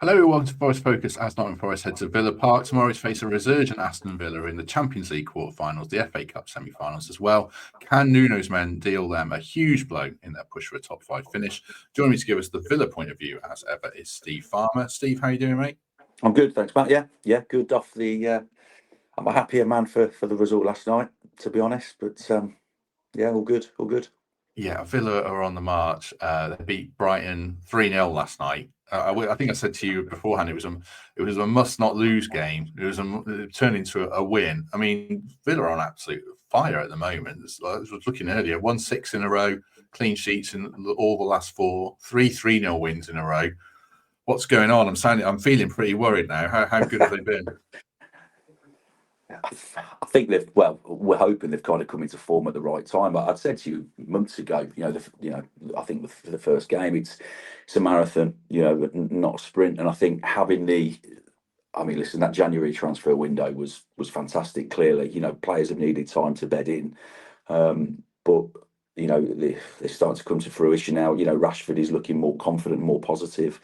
Hello, welcome to Forest Focus as Nottingham Forest head to Villa Park tomorrow to face a resurgent Aston Villa in the Champions League quarterfinals, the FA Cup semi-finals as well. Can Nuno's men deal them a huge blow in their push for a top five finish? Joining me to give us the Villa point of view, as ever, is Steve Farmer. Steve, how are you doing, mate? I'm good, thanks, Matt. Yeah, good. Off the, I'm a happier man for the result last night, to be honest. But yeah, all good, all good. Yeah, Villa are on the march. They beat Brighton 3-0 last night. I think I said to you beforehand it was a must-not-lose game. It turned into a win. I mean, Villa are on absolute fire at the moment. I was looking earlier, 1-6 in a row, clean sheets in all the last four, 3-0 wins in a row. What's going on? I'm feeling pretty worried now. How good have they been? I think we're hoping they've kind of come into form at the right time. But I'd said to you months ago, I think for the first game, it's a marathon, not a sprint. And I think listen, that January transfer window was fantastic. Clearly, players have needed time to bed in, but they're starting to come to fruition now. Rashford is looking more confident, more positive.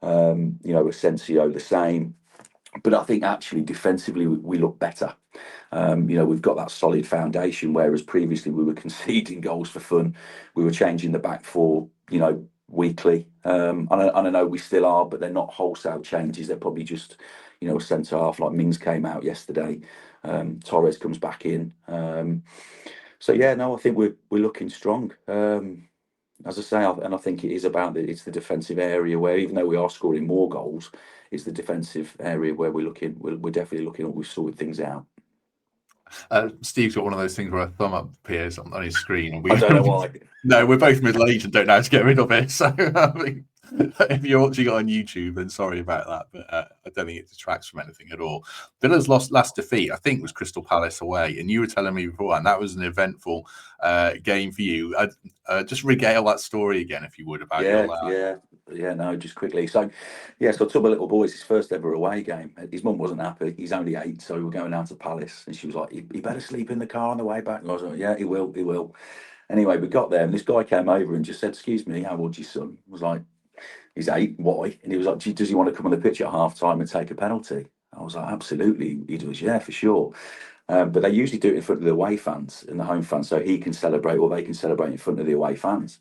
Asensio the same. But I think actually defensively we look better. We've got that solid foundation, whereas previously we were conceding goals for fun. We were changing the back four, weekly. And I know we still are, but they're not wholesale changes. They're probably just, a centre half like Mings came out yesterday. Torres comes back in. So yeah, no, I think we're looking strong. As I say, and I think it is it's the defensive area where, even though we are scoring more goals, it's the defensive area where we're definitely looking at we've sorted things out. Steve's got one of those things where a thumb up appears on his screen, and I don't know why. No, we're both middle-aged and don't know how to get rid of it. So if you're watching it on YouTube, then sorry about that. But I don't think it detracts from anything at all. Villa's last defeat, I think, was Crystal Palace away. And you were telling me before, and that was an eventful game for you. Just regale that story again, if you would, about your lad. No, just quickly. So I took my little boy, it's his first ever away game. His mum wasn't happy. He's only 8, so we were going down to Palace. And she was like, he better sleep in the car on the way back. And I was like, yeah, he will. Anyway, we got there, and this guy came over and just said, "Excuse me, how old's your son?" I was like, "He's 8. Why?" And he was like, "Does he want to come on the pitch at half time and take a penalty?" I was like, "Absolutely." He does, yeah, for sure. But they usually do it in front of the away fans and the home fans, so he can celebrate, or they can celebrate in front of the away fans.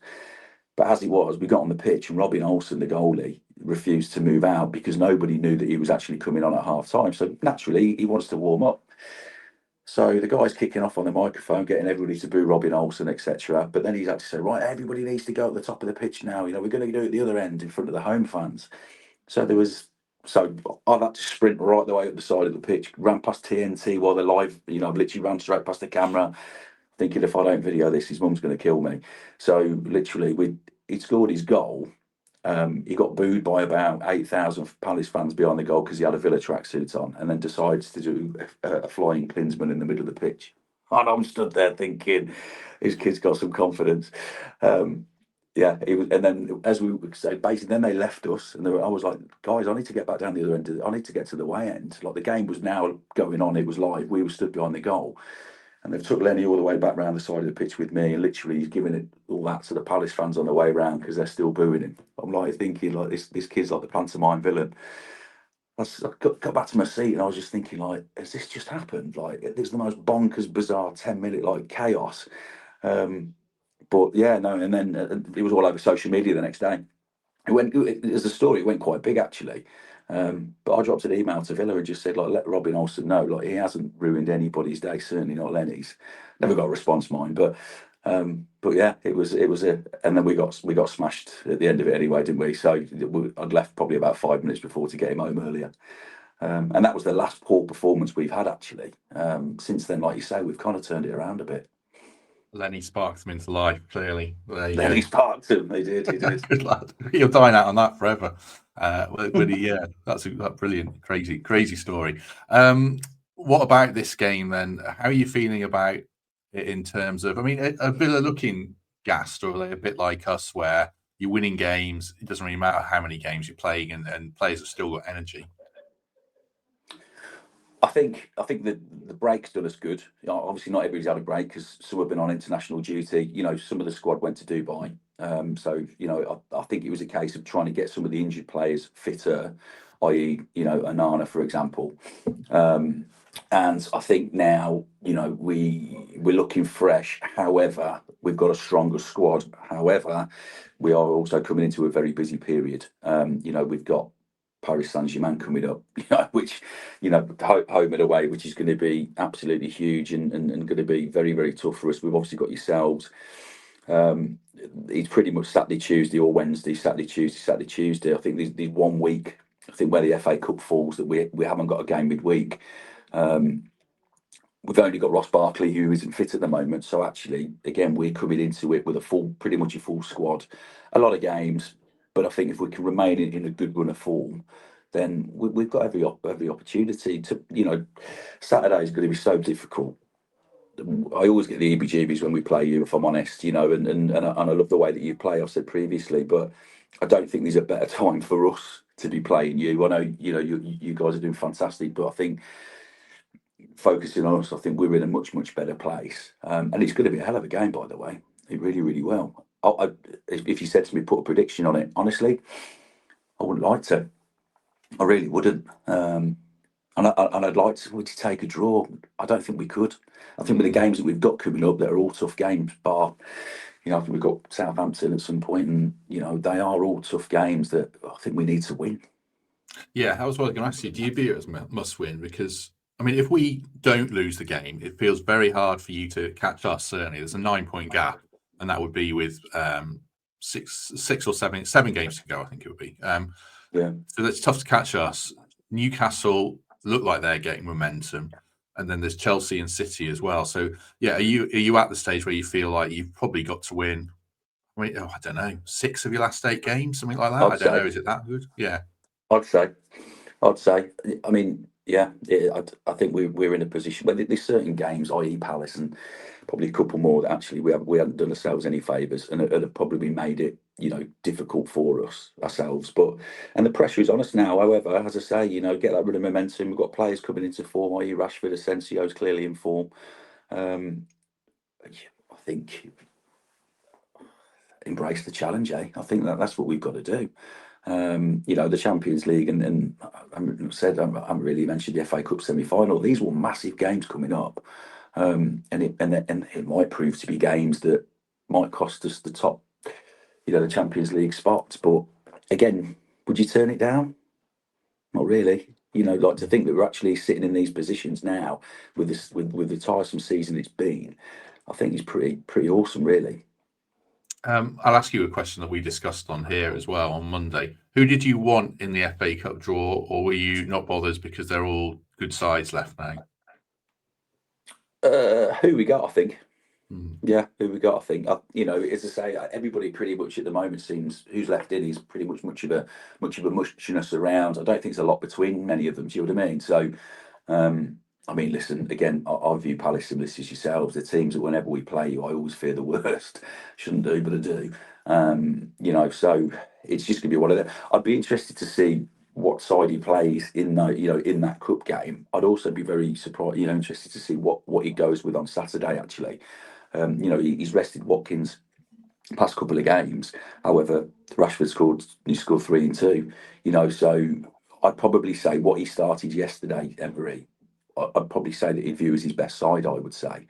But as it was, we got on the pitch, and Robin Olsen, the goalie, refused to move out because nobody knew that he was actually coming on at half time. So naturally, he wants to warm up. So the guy's kicking off on the microphone, getting everybody to boo Robin Olsen, etc. But then he's actually said, "Right, everybody needs to go at the top of the pitch now. We're going to do it at the other end in front of the home fans." So I've had to sprint right the way up the side of the pitch, ran past TNT while they're live. I've literally ran straight past the camera, thinking if I don't video this, his mum's going to kill me. So literally, he scored his goal. He got booed by about 8,000 Palace fans behind the goal because he had a Villa tracksuit on, and then decides to do a flying Klinsmann in the middle of the pitch. And I'm stood there thinking, his kid's got some confidence. He was, and then as we say, basically, then they left us, and I was like, "Guys, I need to get back down the other end. I need to get to the way end." Like the game was now going on; it was live. We were stood behind the goal. And they've took Lenny all the way back round the side of the pitch with me, and literally he's giving it all that to the Palace fans on the way round because they're still booing him. I'm like thinking, like this kid's like the pantomime villain. I got back to my seat and I was just thinking, like, has this just happened? Like, it's the most bonkers, bizarre 10-minute like chaos. But yeah, no, and then it was all over social media the next day. As a story, it went quite big actually. But I dropped an email to Villa and just said, like, let Robin Olsen know, like, he hasn't ruined anybody's day, certainly not Lenny's. Never got a response, mind, but yeah, it was and then we got smashed at the end of it anyway, didn't we? So I'd left probably about 5 minutes before to get him home earlier. And that was the last poor performance we've had actually. Since then, like you say, we've kind of turned it around a bit. Lenny sparked them into life, clearly. Lenny sparked him. He did. Good lad. He'll dine out on that forever. Yeah, that's that brilliant, crazy story. What about this game then? How are you feeling about it in terms of? I mean, are Villa looking gassed, or are they a bit like us, where you're winning games? It doesn't really matter how many games you're playing, and players have still got energy. I think the break's done us good. Obviously, not everybody's had a break because some have been on international duty. Some of the squad went to Dubai. So, I think it was a case of trying to get some of the injured players fitter, i.e., Anana, for example. And I think now, we're looking fresh. However, we've got a stronger squad. However, we are also coming into a very busy period. We've got Paris Saint-Germain coming up, which, home and away, which is going to be absolutely huge and going to be very, very tough for us. We've obviously got yourselves. It's pretty much Saturday, Tuesday, or Wednesday, Saturday, Tuesday, Saturday, Tuesday. I think there's 1 week, I think, where the FA Cup falls that we haven't got a game midweek. We've only got Ross Barkley, who isn't fit at the moment. So actually, again, we're coming into it with pretty much a full squad, a lot of games. But I think if we can remain in a good run of form, then we've got every opportunity to. Saturday is going to be so difficult. I always get the EBGBs when we play you, if I'm honest. And I love the way that you play. I've said previously, but I don't think there's a better time for us to be playing you. I know you guys are doing fantastic, but I think focusing on us, I think we're in a much, much better place. And it's going to be a hell of a game, by the way. It really, really will. If you said to me, put a prediction on it, honestly, I wouldn't like to. I really wouldn't. And I'd like to take a draw. I don't think we could. I think with the games that we've got coming up, that are all tough games, bar, I think we've got Southampton at some point, and they are all tough games that I think we need to win. Yeah, I was going to ask you, do you view it as must win? Because, I mean, if we don't lose the game, it feels very hard for you to catch us, certainly. There's a 9-point gap, and that would be with six or seven games to go, I think it would be. Yeah. So it's tough to catch us. Newcastle look like they're getting momentum, and then there's Chelsea and City as well. So, yeah, are you at the stage where you feel like you've probably got to win? I don't know, 6 of your last 8 games, something like that. I don't know. Is it that good? Yeah. I'd say. I mean, yeah, I think we're in a position where there's certain games, i.e., Palace, and probably a couple more that actually we haven't done ourselves any favours, and have probably made it difficult for us ourselves. And the pressure is on us now. However, as I say, get that bit of momentum. We've got players coming into form, i.e., Rashford, Asensio's clearly in form. I think embrace the challenge, eh? I think that's what we've got to do. The Champions League, and I haven't really mentioned the FA Cup semi-final. These were massive games coming up, and it might prove to be games that might cost us the top, the Champions League spots. But again, would you turn it down? Not really. Like to think that we're actually sitting in these positions now with this, with the tiresome season it's been, I think is pretty awesome, really. I'll ask you a question that we discussed on here as well on Monday. Who did you want in the FA Cup draw, or were you not bothered because they're all good sides left now? Who we got, I think. Yeah, who we got, I think. As I say, everybody pretty much at the moment seems who's left in is pretty much of a muchness around. I don't think there's a lot between many of them. Do you know what I mean? So, I mean, listen, again, I view Palace similar to yourselves. The teams that whenever we play you, I always fear the worst. Shouldn't do, but I do. So it's just gonna be one of them. I'd be interested to see what side he plays in that cup game. I'd also be very surprised, interested to see what he goes with on Saturday. Actually, he's rested Watkins past couple of games. However, Rashford scored 3 and 2. So I'd probably say what he started yesterday, Emery. I'd probably say that he'd view as his best side. I would say.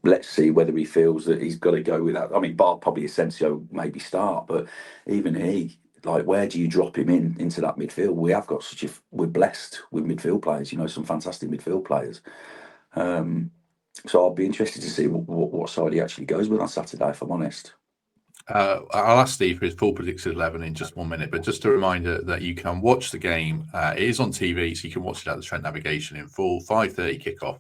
Let's see whether he feels that he's got to go with that. I mean, bar probably Asensio maybe start, but even he, like, where do you drop him into that midfield? We're blessed with midfield players. Some fantastic midfield players. So I'll be interested to see what side he actually goes with on Saturday, if I'm honest. I'll ask Steve for his full predicted 11 in just 1 minute, but just a reminder that you can watch the game. It is on TV, so you can watch it at the Trent Navigation in full. 5:30 kickoff.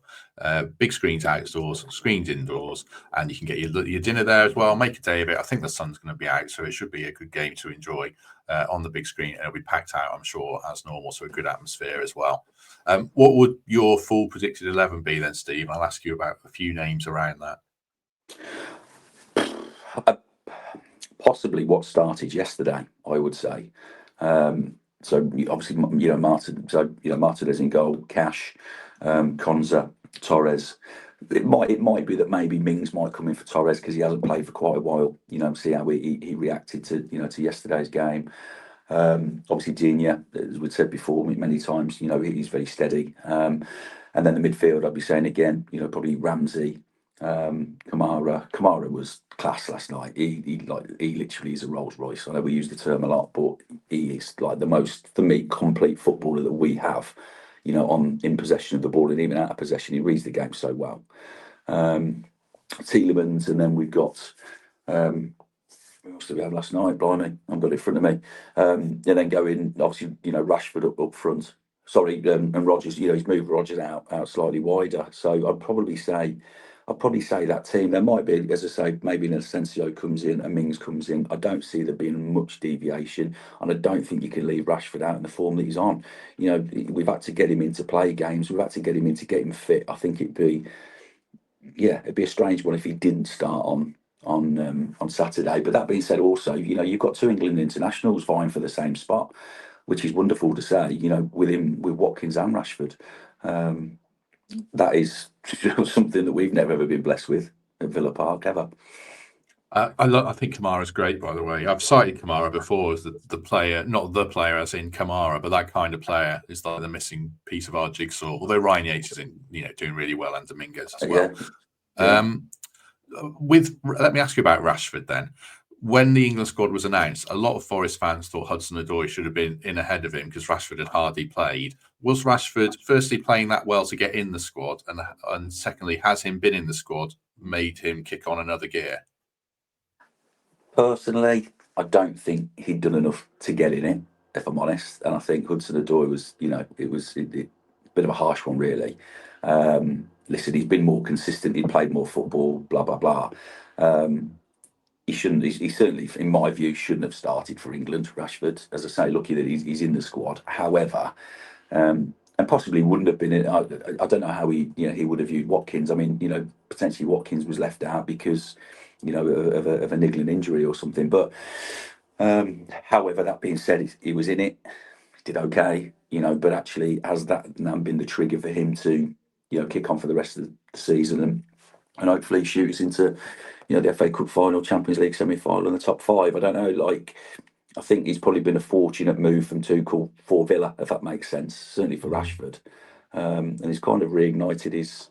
Big screens outdoors, screens indoors, and you can get your dinner there as well. Make a day of it. I think the sun's going to be out, so it should be a good game to enjoy on the big screen. It'll be packed out, I'm sure, as normal, so a good atmosphere as well. What would your full predicted 11 be then, Steve? I'll ask you about a few names around that. Possibly what started yesterday, I would say. So obviously, Martin. So Martinez in goal, Cash, Konza, Torres, It might be that maybe Mings might come in for Torres because he hasn't played for quite a while. See how he reacted to to yesterday's game. Obviously, Digne, as we've said before many times, he's very steady. And then the midfield, I'd be saying again, probably Ramsey, Kamara. Kamara was class last night. He literally is a Rolls Royce. I know we use the term a lot, but he is like the most, for me, complete footballer that we have. In possession of the ball and even out of possession, he reads the game so well. Tielemans, and then we've got who else did we have last night? Blimey, I've got it in front of me. And then going obviously, Rashford up front. Sorry, and Rodgers. He's moved Rodgers out slightly wider. So I'd probably say that team. There might be, as I say, maybe an Asensio comes in, and Mings comes in. I don't see there being much deviation, and I don't think you can leave Rashford out in the form that he's on. We've had to get him into play games. We've had to get him in to get him fit. I think it'd be a strange one if he didn't start on Saturday. But that being said, also, you've got two England internationals vying for the same spot, which is wonderful to say. With Watkins and Rashford, that is something that we've never ever been blessed with at Villa Park ever. I think Kamara's great, by the way. I've cited Kamara before as the player, not the player as in Kamara, but that kind of player is like the missing piece of our jigsaw. Although Ryan Yates is doing really well, and Dominguez as well. Yeah. Let me ask you about Rashford then. When the England squad was announced, a lot of Forest fans thought Hudson-Odoi should have been in ahead of him because Rashford had hardly played. Was Rashford firstly playing that well to get in the squad, and secondly, has him been in the squad made him kick on another gear? Personally, I don't think he'd done enough to get in it, if I'm honest. And I think Hudson-Odoi was, it was a bit of a harsh one, really. Listen, he's been more consistent. He played more football. Blah blah blah. He shouldn't. He certainly, in my view, shouldn't have started for England. Rashford, as I say, lucky that he's in the squad. However, and possibly wouldn't have been in. I don't know how he would have viewed Watkins. I mean, potentially Watkins was left out because of a niggling injury or something. But however, that being said, he was in it. He did okay. But actually, has that now been the trigger for him to kick on for the rest of the season and hopefully shoot us into the FA Cup final, Champions League semi-final, and the top five? I don't know. I think he's probably been a fortunate move from Tuchel for Villa, if that makes sense. Certainly for Rashford, and he's kind of reignited his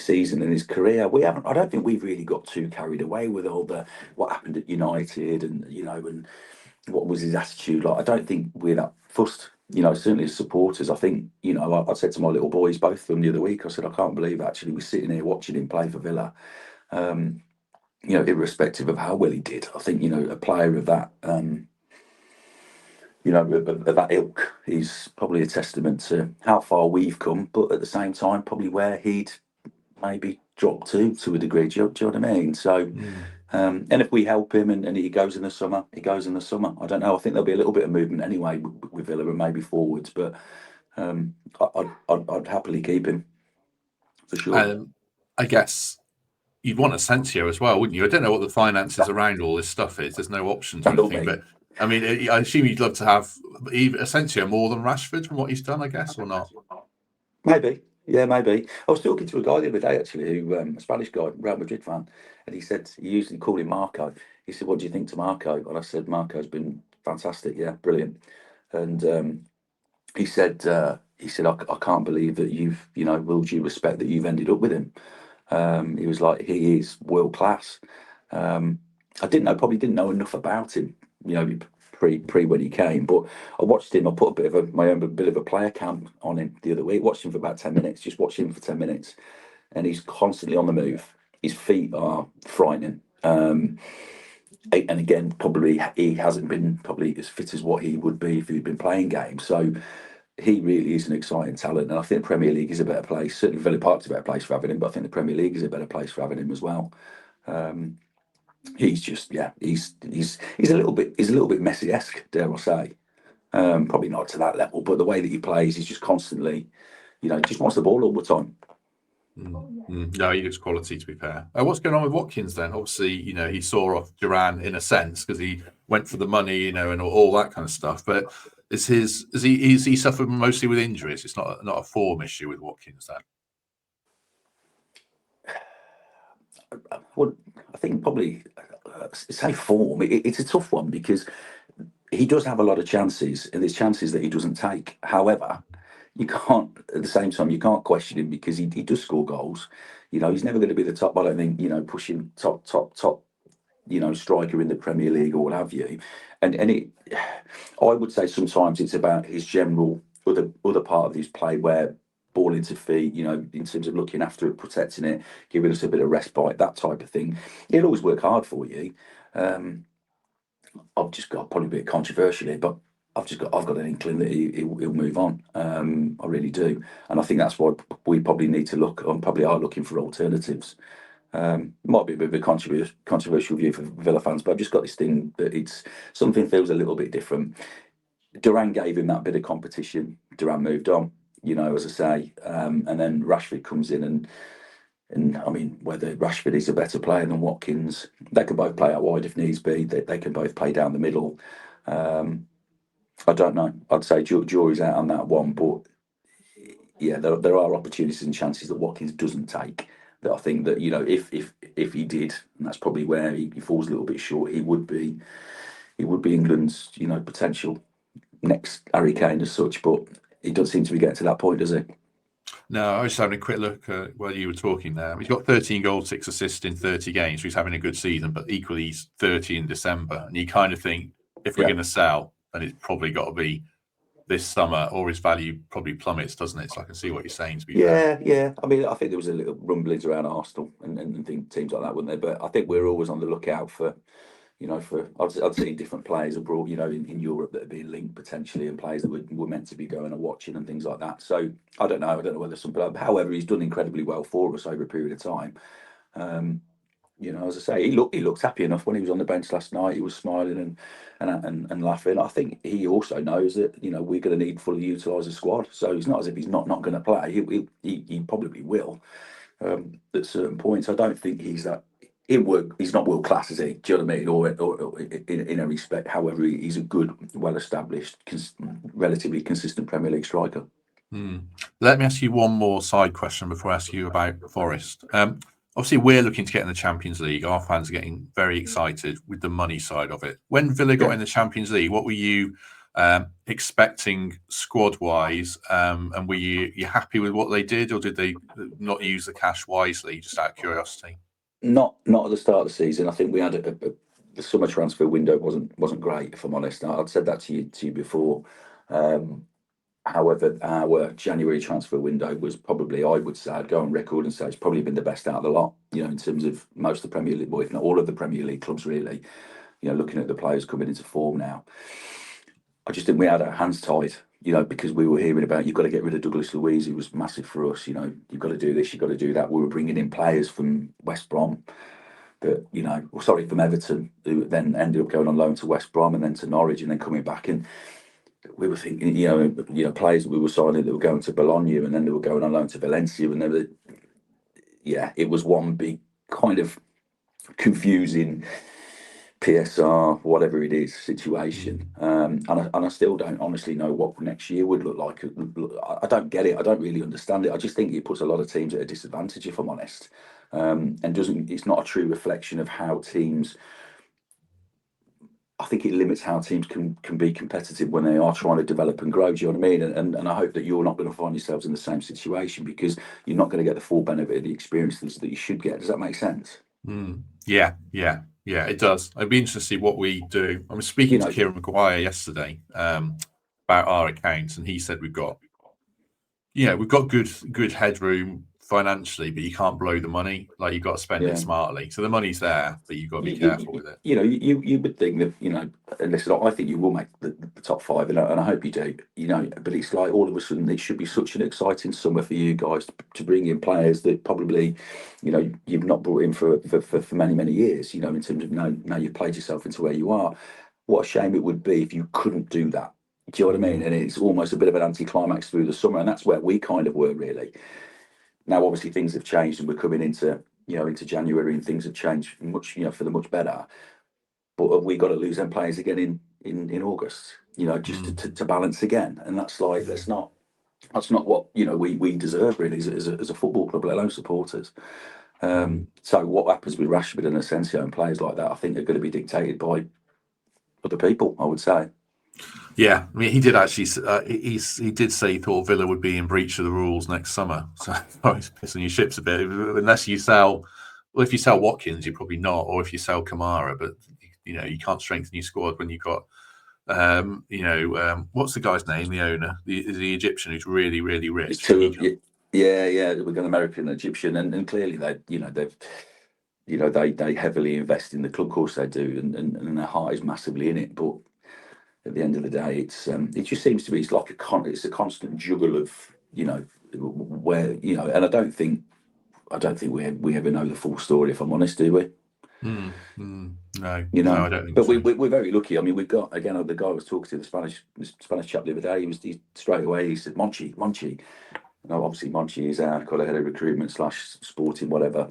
season and his career. I don't think we've really got too carried away with all what happened at United and what was his attitude like. I don't think we're that fussed. Certainly as supporters, I think I said to my little boys, both of them the other week, I said I can't believe actually we're sitting here watching him play for Villa. Irrespective of how well he did, I think a player of that. Of that ilk is probably a testament to how far we've come, but at the same time, probably where he'd maybe dropped to a degree. Do you know what I mean? So, and if we help him and he goes in the summer, he goes in the summer. I don't know. I think there'll be a little bit of movement anyway with Villa and maybe forwards, but I'd happily keep him for sure. I guess you'd want Asensio as well, wouldn't you? I don't know what the finances around all this stuff is. There's no options or anything, but I mean, I assume you'd love to have even Asensio more than Rashford from what he's done, I guess, or not? Maybe. Yeah, maybe. I was talking to a guy the other day, actually, who a Spanish guy, Real Madrid fan, and he said he usually called him Marco. He said, "What do you think to Marco?" And I said, "Marco's been fantastic. Yeah, brilliant." And he said, I can't believe that you've, with all due respect, that you've ended up with him." He was like, he is world class. Probably didn't know enough about him, pre when he came. But I watched him. I put a bit of a player cam on him the other week. Watched him for about 10 minutes. Just watched him for 10 minutes, and he's constantly on the move. His feet are frightening. And again, probably he hasn't been probably as fit as what he would be if he'd been playing games. So he really is an exciting talent, and I think the Premier League is a better place. Certainly, Villa Park's a better place for having him, but I think the Premier League is a better place for having him as well. He's just, he's a little bit Messi-esque, dare I say. Probably not to that level, but the way that he plays, he's just constantly, just wants the ball all the time. No, he looks quality, to be fair. What's going on with Watkins then? Obviously, he saw off Duran in a sense because he went for the money, and all that kind of stuff. But is he suffered mostly with injuries? It's not a form issue with Watkins then. well, I think probably say form. It's a tough one because he does have a lot of chances, and there's chances that he doesn't take. However, you can't at the same time you can't question him because he does score goals. He's never going to be the top. I don't think pushing top striker in the Premier League or what have you. And I would say sometimes it's about his general other part of his play where ball into feet, in terms of looking after it, protecting it, giving us a bit of respite, that type of thing. He'll always work hard for you. I've just got probably a bit controversial here, but I've got an inkling that he'll move on. I really do, and I think that's why we probably need to look. Probably are looking for alternatives. Might be a bit of a controversial view for Villa fans, but I've just got this thing that it's something feels a little bit different. Duran gave him that bit of competition. Duran moved on, as I say, and then Rashford comes in and I mean, whether Rashford is a better player than Watkins, they can both play out wide if needs be. They can both play down the middle. I don't know. I'd say jury's out on that one, but yeah, there are opportunities and chances that Watkins doesn't take. That I think that if he did, and that's probably where he falls a little bit short. He would be England's potential next Harry Kane as such, but he doesn't seem to be getting to that point, does he? No, I was just having a quick look while you were talking there. He's got 13 goals, 6 assists in 30 games. So he's having a good season, but equally he's 30 in December. And you kind of think if we're Yeah. going to sell, then it's probably got to be this summer, or his value probably plummets, doesn't it? So I can see what you're saying, to be fair. Yeah. I mean, I think there was a little rumblings around Arsenal and teams like that, weren't there? But I think we're always on the lookout for, I've seen different players abroad, in Europe that are being linked potentially, and players that were meant to be going and watching and things like that. So I don't know. I don't know whether however, he's done incredibly well for us over a period of time. As I say, he looked happy enough when he was on the bench last night. He was smiling and laughing. I think he also knows that we're going to need fully utilise the squad. So it's not as if he's not going to play. He probably will at certain points. I don't think he's that. He's not world class, is he? Do you know what I mean? Or in a respect, however, he's a good, well established, relatively consistent Premier League striker. Let me ask you one more side question before I ask you about Forest. Obviously, we're looking to get in the Champions League. Our fans are getting very excited with the money side of it. When Villa got in the Champions League, what were you expecting squad-wise? And were you happy with what they did, or did they not use the cash wisely, just out of curiosity? Not at the start of the season. I think we had the summer transfer window wasn't great, if I'm honest. I'd said that to you before. However, our January transfer window was probably, I would say, I'd go on record and say it's probably been the best out of the lot, in terms of most of the Premier League, if not all of the Premier League clubs, really, looking at the players coming into form now. I just think we had our hands tied, because we were hearing about, you've got to get rid of Douglas Luiz, who was massive for us, you've got to do this, you've got to do that. We were bringing in players from West Brom, from Everton, who then ended up going on loan to West Brom and then to Norwich and then coming back. And we were thinking, players that we were signing that were going to Bologna and then they were going on loan to Valencia, and it was one big kind of confusing PSR, whatever it is, situation. And I still don't honestly know what next year would look like. I don't get it. I don't really understand it. I just think it puts a lot of teams at a disadvantage, if I'm honest. And it's not a true reflection of how teams. I think it limits how teams can be competitive when they are trying to develop and grow. Do you know what I mean? And I hope that you're not going to find yourselves in the same situation, because you're not going to get the full benefit of the experiences that you should get. Does that make sense? Yeah, it does. I'd be interested to see what we do. I was speaking to Kieran Maguire yesterday about our accounts, and he said we've got good headroom financially, but you can't blow the money. Like, you've got to spend it smartly. So the money's there, but you've got to be careful with it. You would think that, and listen, I think you will make the top five, and I hope you do, but it's like all of a sudden it should be such an exciting summer for you guys to bring in players that probably, you've not brought in for many, many years, in terms of now you've played yourself into where you are. What a shame it would be if you couldn't do that. Do you know what I mean? And it's almost a bit of an anticlimax through the summer, and that's where we kind of were, really. Now, obviously, things have changed, and we're coming into January, and things have changed much, for the much better. But have we got to lose them players again in August? Just to balance again, and that's not what we deserve, really, as a football club, let alone supporters. So what happens with Rashford and Asensio and players like that, I think, are going to be dictated by other people, I would say. Yeah, I mean, he did actually. He did say he thought Villa would be in breach of the rules next summer. So he's pissing your ships a bit. Unless you sell, well, if you sell Watkins, you're probably not, or if you sell Kamara. But you can't strengthen your squad when you've got, what's the guy's name? The owner, the Egyptian, who's really, really It's rich. two, yeah, we've got an American and Egyptian, and clearly they heavily invest in the club. Of course they do, and their heart is massively in it. But at the end of the day, it just seems to be it's like it's a constant juggle of where and I don't think we ever know the full story, if I'm honest, do we? No, I don't think But so. we're very lucky. I mean, we've got, again, the guy I was talking to, the Spanish chap the other day. He straight away he said Monchi. Obviously Monchi is our kind of head of recruitment / sporting whatever.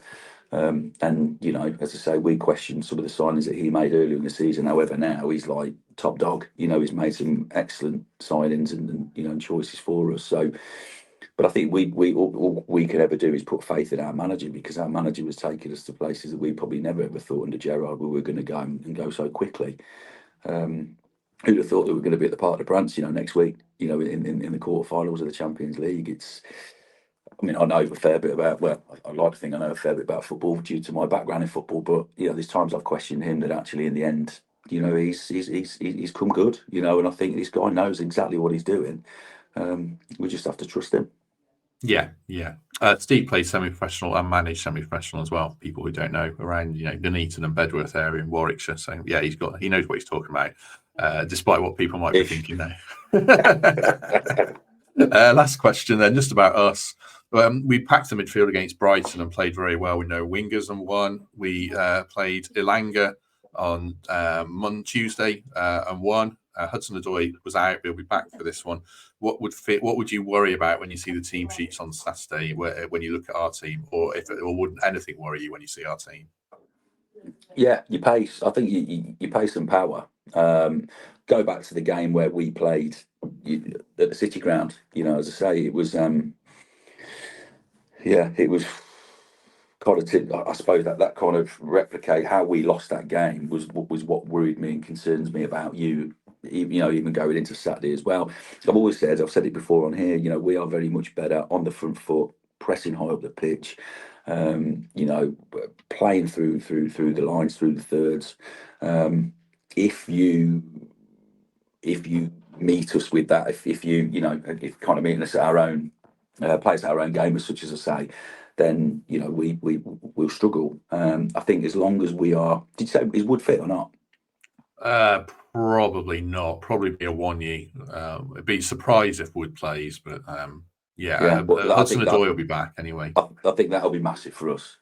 And as I say, we questioned some of the signings that he made earlier in the season. However, now he's like top dog. He's made some excellent signings and choices for us. So, but I think all we can ever do is put faith in our manager, because our manager was taking us to places that we probably never ever thought under Gerrard we were going to go and go so quickly. Who'd have thought that we're going to be at the Parc des Princes, next week, in the quarterfinals of the Champions League? I mean, I know a fair bit about. Well, I like to think I know a fair bit about football due to my background in football. But there's times I've questioned him that actually, in the end, he's come good. And I think this guy knows exactly what he's doing. We just have to trust him. Yeah. Steve plays semi-professional and managed semi-professional as well. People who don't know, around Nuneaton and Bedworth area in Warwickshire. So yeah, he knows what he's talking about, despite what people might be thinking now. Last question then, just about us. We packed the midfield against Brighton and played very well. We know wingers and won. We played Ilanga on Tuesday and won. Hudson-Odoi was out. He'll be back for this one. What would you worry about when you see the team sheets on Saturday? When you look at our team, or wouldn't anything worry you when you see our team? Yeah, your pace. I think your pace and power. Go back to the game where we played at the City Ground. As I say, it was. It was kind of. I suppose that kind of replicate how we lost that game was what worried me and concerns me about you. Even going into Saturday as well. I've said it before on here. We are very much better on the front foot, pressing high up the pitch. Playing through the lines, through the thirds. If you meet us with that, if if kind of meeting us at our own play us our own game, as such as I say, then we'll struggle. I think as long as we are. Did you say is Wood fit or not? Probably not. Probably be a 1 year. I'd be surprised if Wood plays, but Hudson-Odoi will be back anyway. I think that'll be massive for us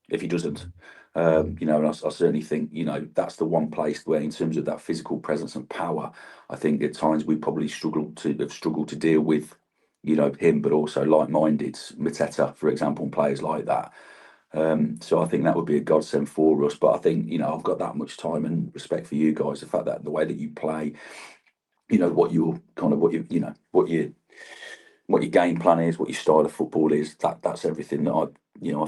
if he doesn't. And I certainly think that's the one place where, in terms of that physical presence and power, I think at times we probably have struggled to deal with him, but also like-minded Mateta, for example, and players like that. So I think that would be a godsend for us. But I think I've got that much time and respect for you guys. The fact that the way that you play, what your game plan is, what your style of football is. That's everything that I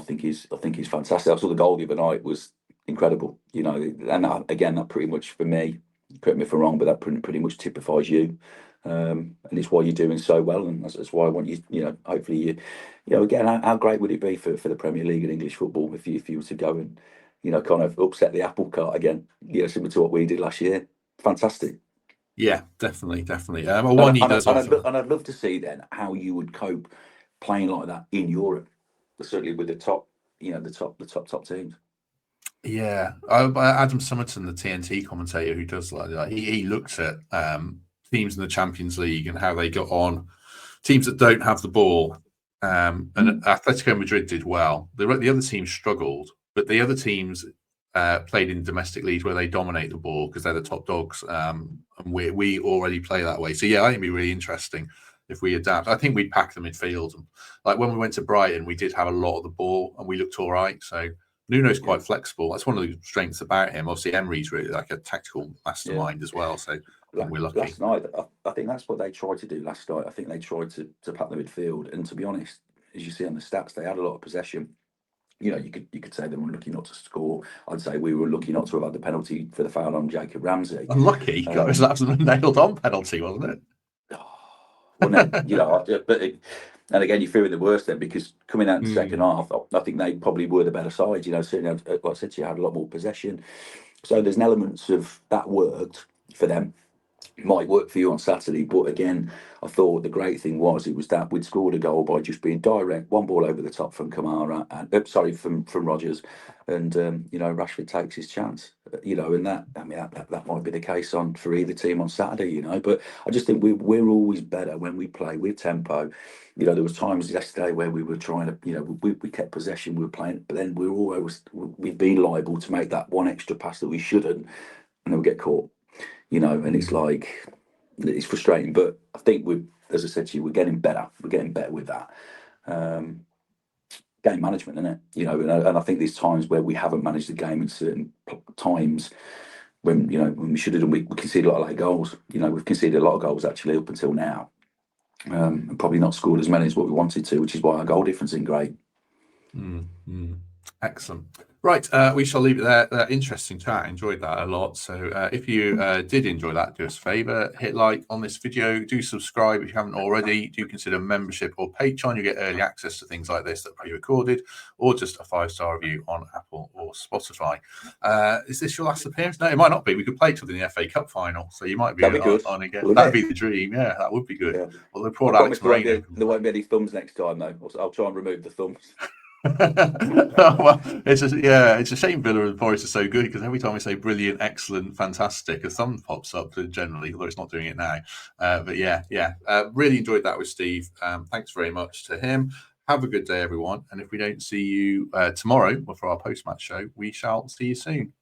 think is fantastic. I saw the goal the other night was incredible. And that pretty much for me. Correct me if I'm wrong, but that pretty much typifies you. And it's why you're doing so well, and that's why I want you. Hopefully, again, how great would it be for the Premier League and English football if you were to go and kind of upset the apple cart again, similar to what we did last year. Fantastic. Yeah, definitely. And I'd love to see then how you would cope playing like that in Europe, certainly with the top, the top teams. Yeah, Adam Summerton, the TNT commentator who does like he looks at teams in the Champions League and how they got on, teams that don't have the ball. And Atletico Madrid did well. The other teams struggled, but the other teams played in domestic leagues where they dominate the ball because they're the top dogs. And we already play that way. So yeah, I think it'd be really interesting if we adapt. I think we'd pack the midfield. Like when we went to Brighton, we did have a lot of the ball and we looked all right. So Nuno's quite flexible. That's one of the strengths about him. Obviously, Emery's really like a tactical mastermind as well. So I think we're lucky. Last night, I think that's what they tried to do last night. I think they tried to pack the midfield. And to be honest, as you see on the stats, they had a lot of possession. You know, you could say they were lucky not to score. I'd say we were lucky not to have had the penalty for the foul on Jacob Ramsey. Unlucky. God, that was a nailed on penalty, wasn't it? Wasn't it? You know, and again, you're fearing the worst then, because coming out in the second half, I think they probably were the better side. You know, certainly, like I said to you, had a lot more possession. So there's elements of that worked for them. Might work for you on Saturday, but again, I thought the great thing was it was that we'd scored a goal by just being direct, one ball over the top from Kamara, and from Rodgers, and you know, Rashford takes his chance, you know, and that, I mean, that might be the case for either team on Saturday, you know, but I just think we're always better when we play with tempo. You know, there was times yesterday where we were trying to, you know, we kept possession, we were playing, but then we'd be liable to make that one extra pass that we shouldn't, and then we get caught. You know, and it's like, it's frustrating, but I think as I said to you, we're getting better. We're getting better with that. Game management, isn't it? You know, and I think there's times where we haven't managed the game in certain times when, you know, when we should have done, we conceded a lot of late goals. You know, we've conceded a lot of goals actually up until now, and probably not scored as many as what we wanted to, which is why our goal difference isn't great. Excellent. Right, we shall leave it there. Interesting chat. Enjoyed that a lot. So if you did enjoy that, do us a favour, hit like on this video, do subscribe if you haven't already, do consider membership or Patreon. You get early access to things like this that are pre-recorded, or just a 5-star review on Apple or Spotify. Is this your last appearance? No, it might not be. We could play till the FA Cup final, so you might be on again. That'd be the dream. Yeah, that would be good. Yeah. Well, I promise there won't be any thumbs next time, though. I'll try and remove the thumbs. Well, it's a shame Villa and Forest are so good, because every time we say brilliant, excellent, fantastic, a thumb pops up generally, although it's not doing it now. But really enjoyed that with Steve. Thanks very much to him. Have a good day, everyone. And if we don't see you tomorrow for our post-match show, we shall see you soon.